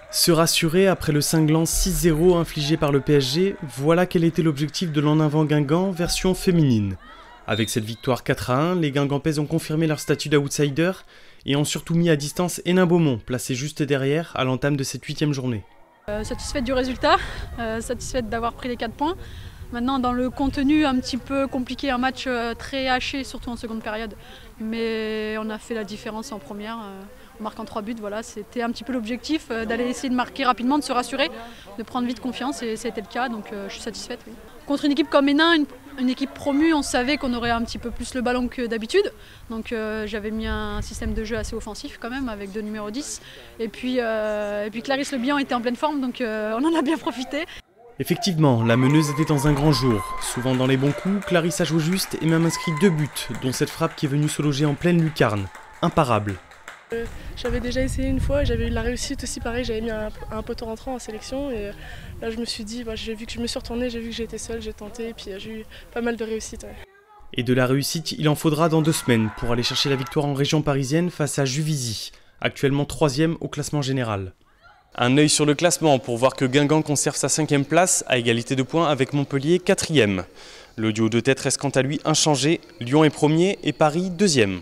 Se rassurer après le cinglant 6-0 infligé par le PSG, voilà quel était l'objectif de l'En Avant Guingamp version féminine. Avec cette victoire 4-1, les Guingampaises ont confirmé leur statut d'outsider et ont surtout mis à distance Hénin-Beaumont, placé juste derrière à l'entame de cette 8e journée. Satisfaite du résultat, satisfaite d'avoir pris les 4 points. Maintenant, dans le contenu, un petit peu compliqué, un match très haché, surtout en seconde période. Mais on a fait la différence en première, en marquant 3 buts. Voilà, c'était un petit peu l'objectif, d'aller essayer de marquer rapidement, de se rassurer, de prendre vite confiance, et ça a été le cas, donc je suis satisfaite. Oui. Contre une équipe comme Hénin, une équipe promue, on savait qu'on aurait un petit peu plus le ballon que d'habitude. Donc j'avais mis un système de jeu assez offensif quand même, avec 2 numéros 10. Et puis Clarisse Le Bihan était en pleine forme, donc on en a bien profité. Effectivement, la meneuse était dans un grand jour. Souvent dans les bons coups, Clarisse a joué juste et même inscrit 2 buts, dont cette frappe qui est venue se loger en pleine lucarne. Imparable. J'avais déjà essayé une fois et j'avais eu de la réussite aussi, pareil, j'avais mis un poteau rentrant en sélection et là je me suis dit, j'ai vu que je me suis retournée, j'ai vu que j'étais seule, j'ai tenté et puis j'ai eu pas mal de réussite. Ouais. Et de la réussite, il en faudra dans 2 semaines pour aller chercher la victoire en région parisienne face à Juvisy, actuellement 3e au classement général. Un œil sur le classement pour voir que Guingamp conserve sa 5e place à égalité de points avec Montpellier 4e. Le duo de tête reste quant à lui inchangé, Lyon est 1er et Paris 2e.